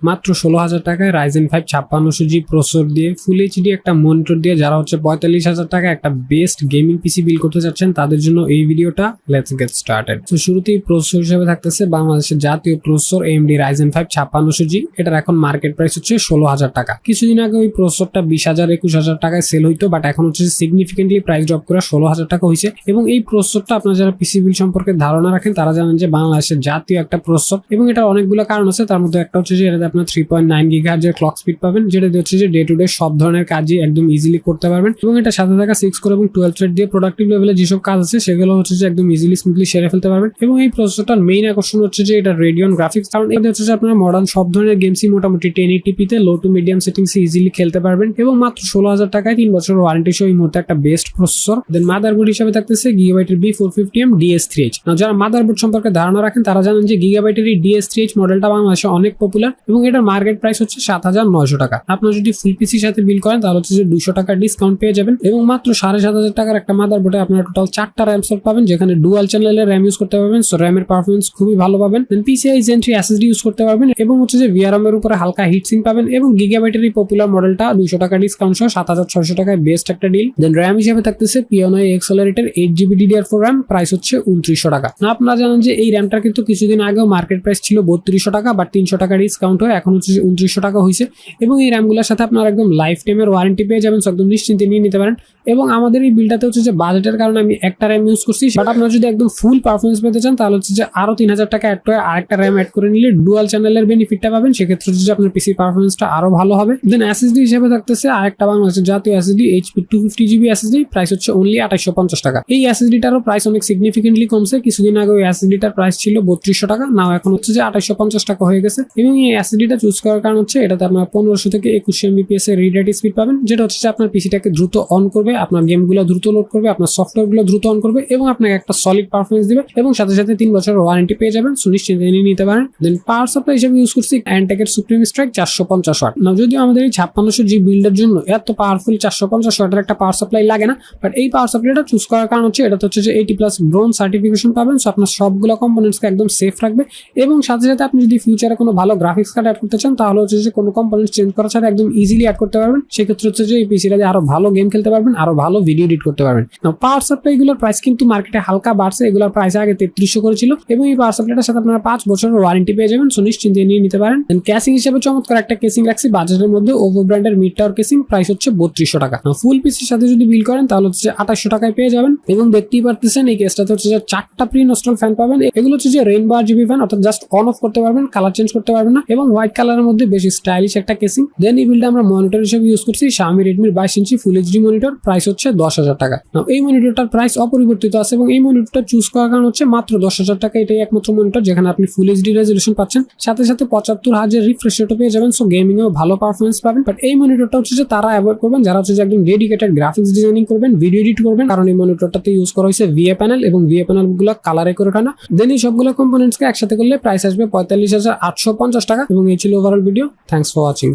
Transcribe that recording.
মাত্র 16,000 টাকায় Ryzen 5 5600G processor দিয়ে ফুল এইচডি একটা মনিটর দিয়ে যারা হচ্ছে 45,000 টাকা একটা বেস্ট গেমিং পিসি বিল্ড করতে যাচ্ছেন তাদের জন্য এই ভিডিওটা। Let's get started. তো শুরুতেই প্রসেসর হিসেবে থাকতেছে বাংলাদেশের জাতীয় প্রসেসর AMD Ryzen 5 5600G। এটার এখন মার্কেট প্রাইস হচ্ছে 16,000 টাকা। কিছুদিন আগে ওই প্রসেসরটা 20,000 21,000 টাকায় সেল হইতো, বাট এখন হচ্ছে সিগনিফিকেন্টলি প্রাইস ড্রপ করে 16,000 টাকা হয়েছে। এবং এই প্রসেসরটা আপনারা যারা পিসি বিল্ড সম্পর্কে ধারণা রাখেন তারা জানেন যে বাংলাদেশের জাতীয় একটা প্রসেসর, এবং এটা অনেকগুলো কারণ আছে। তার মধ্যে একটা হচ্ছে যে এটাতে আপনার 3.9 GHz এর ক্লক স্পিড পাবেন, যেটা হচ্ছে যে ডে টু ডে সব ধরনের কাজই একদম ইজিলি করতে পারবেন। এবং এটা সাথে থাকা 6 কোর এবং 12 থ্রেড দিয়ে প্রোডাক্টিভ লেভেলে যেসব কাজ আছে সেগুলো হচ্ছে যে একদম ইজিলি স্মুথলি সেরে ফেলতে পারবেন। এবং এই প্রসেসরটার মেইন আকর্ষণ হচ্ছে যে এটা রেডিয়ন গ্রাফিক্স, কারণ এটা হচ্ছে যে আপনারা মডার্ন সব ধরনের গেমসই মোটামুটি 1080p তে লো টু মিডিয়াম সেটিংসে ইজিলি খেলতে পারবেন। এবং মাত্র 16,000 টাকায় 3 বছর ওয়ারেন্টি সহ এই মুহূর্তে একটা বেস্ট প্রসেসর। দেন মাদারবোর্ড হিসেবে থাকতেছে গিগাবাইটের B450M DS3H। যারা মাদারবোর্ড সম্পর্কে ধারণা রাখেন তারা জানেন যে গিগাবাইটের এই DS3H মডেলটা বাংলাদেশে অনেক পপুলার, এবং এটার মার্কেট প্রাইস হচ্ছে 7,900 টাকা। আপনারা যদি ফুল পিসির সাথে বিল করেন তাহলে হচ্ছে যে 200 টাকা ডিসকাউন্ট পেয়ে যাবেন। এবং মাত্র 7,500 টাকার একটা মাদারবোর্ডে আপনারা টোটাল 4টা র্যাম স্লট পাবেন, যেখানে ডুয়াল চ্যানেলের র্যাম ইউজ করতে পারবেন, সো র্যামের পারফরমেন্স খুবই ভালো পাবেন। দেন PCI Gen 3 SSD ইউজ করতে পারবেন, এবং হচ্ছে যে VRAM এর উপরে হালকা হিটসিং পাবেন। এবং গিগাবাইটের এই পপুলার মডেলটা 200 টাকা ডিসকাউন্ট সহ 7,600 টাকায় বেস্ট একটা ডিল। দেন র্যাম হিসেবে থাকতেছে Pioneer Accelerator 8GB DDR4 RAM, price হচ্ছে 2900 টাকা। আপনারা জানেন যে এই র্যামটার কিন্তু কিছুদিন আগেও মার্কেট প্রাইস ছিল 3200 টাকা, বাট 300 টাকা ডিসকাউন্ট হয়ে এখন হচ্ছে 2900 টাকা হয়েছে। এবং এই র্যামগুলোর সাথে আপনারা একদম লাইফ টাইমের ওয়ারেন্টি পেয়ে যাবেন, সো একদম নিশ্চিন্তে নিয়ে নিতে পারেন। এবং আমাদের এই বিলটাতে হচ্ছে যে বাজেটের কারণে আমি একটা র্যাম ইউজ করছি, বাট আপনারা যদি একদম ফুল পারফরমেন্স পেতে চান তাহলে হচ্ছে যে আরো 3,000 টাকা অ্যাড করে আরেকটা র্যাম অ্যাড করে নিলে ডুয়াল চ্যানেলের বেনিফিটটা পাবেন। সেক্ষেত্রে হচ্ছে যে আপনার পিসি পারফরমেন্সটা আরো ভালো হবে। দেন SSD হিসেবে থাকতেছে আরেকটা বাংলাদেশের জাতীয় SSD HP 250GB SSD, price হচ্ছে অনলি 2850 টাকা। এই SSDটারও প্রাইস অনেক সিগনিফিকেন্টলি কমছে। কিছুদিন আগে ওই SSDটার প্রাইস ছিল 3200 টাকা, নাও এখন হচ্ছে যে 2850 টাকা হয়ে গেছে। এবং এই SSDটা চুজ করার কারণ হচ্ছে এটাতে আপনার 1500 থেকে 2100 mbps এর রিড রাইট স্পিড পাবেন, যেটা হচ্ছে যে আপনার পিসিটাকে দ্রুত অন করবে, আপনার গেমগুলো দ্রুত লোড করবে, আপনার সফটওয়্যারগুলো দ্রুত অন করবে, এবং আপনাকে একটা সলিড পারফরমেন্স দিবে। এবং সাথে সাথে 3 বছরের ওয়ারেন্টি পেয়ে যাবেন, সো নিশ্চিন্তে নিয়ে নিতে পারেন। দেন পাওয়ার সাপ্লাই হিসেবে ইউজ করছি অ্যান্টেকের সুপ্রিম স্ট্রাইক 450 ওয়াট। না যদিও আমাদের এই 5600G বিল্ডের জন্য এত পাওয়ারফুল 450 ওয়াটের একটা পাওয়ার সাপ্লাই লাগে না, বাট এই পাওয়ার সাপ্লাইটা চুজ করার কারণ হচ্ছে এটা হচ্ছে যে 80+ ব্রোঞ্জ সার্টিফিকেশন পাবেন, সো আপনার সবগুলো কম্পোনেন্টসকে একদম সেফ রাখবে। এবং সাথে সাথে আপনি যদি ফিউচারে কোনো ভালো গ্রাফিক্স কার্ড অ্যাড করতে চান তাহলে হচ্ছে যে কোনো কম্পোনেন্টস চেঞ্জ করা ছাড়া একদম ইজিলি অ্যাড করতে পারবেন। সেক্ষেত্রে হচ্ছে যে এই পিসিটা দিয়ে আরো ভালো গেম খেলতে পারবেন, আরো ভালো ভিডিও এডিট করতে পারবেন। পাওয়ার সাপ্লাইগুলোর প্রাইস কিন্তু মার্কেটে হালকা বাড়ছে, এগুলোর প্রাইস আগে 3300 করেছিল। এবং এই পাওয়ার সাপ্লাইটার সাথে আপনারা 5 বছরের ওয়ারেন্টি পেয়ে যাবেন, সো নিশ্চিন্তে নিয়ে নিতে পারেন। দেন কেসিং হিসেবে চমৎকার একটা কেসিং রাখছি বাজারের মধ্যে, ওভো ব্র্যান্ডের মিড টাওয়ার কেসিং, প্রাইস হচ্ছে 3200 টাকা। ফুল পিসির সাথে যদি বিল করেন তাহলে হচ্ছে 2800 টাকায় পেয়ে যাবেন। এবং দেখতেই পারতেছেন এই কেসটাতে হচ্ছে যে 4টা প্রি ইনস্টল ফ্যান পাবেন। এগুলো হচ্ছে যে রেইনবো RGB ফ্যান, অর্থাৎ জাস্ট অন অফ করতে পারবেন, কালার চেঞ্জ করতে পারবেন না। এবং হোয়াইট কালারের মধ্যে বেশি স্টাইলিশ একটা কেসিং। দেন এই বিলটা আমরা মনিটর হিসেবে ইউজ করছি Xiaomi Redmi 22 ইঞ্চি ফুল এইচডি মনিটর, প্রাইস হচ্ছে 10,000 টাকা। এই মনিটরটার প্রাইস অপরিবর্তিত আছে, এবং এই মনিটরটা চুজ করার কারণ হচ্ছে মাত্র 10,000 টাকা এটাই একমাত্র মনিটর যেখানে আপনি ফুল এইচডি রেজলিউশন পাচ্ছেন, সাথে সাথে 75 হার্জের রিফ্রেশ রেটও পেয়ে যাবেন, সো গেমিং এও ভালো পারফরমেন্স পাবেন। বাট এই মনিটরটা হচ্ছে যে তারা অ্যাভয়েড করবেন যারা হচ্ছে যে একদম ডেডিকেটেড গ্রাফিক্স ডিজাইনিং করবেন, ভিডিও এডিট করবেন, কারণ এই মনিটরটাতে ইউজ করা হয়েছে VA প্যানেল, এবং VA প্যানেল গুলো কালারে করে ওঠানো। দেন এই সবগুলো কম্পোনেন্টসকে একসাথে করলে প্রাইস আসবে 45,850 টাকা। এবং এই ছিল overall video. Thanks for watching.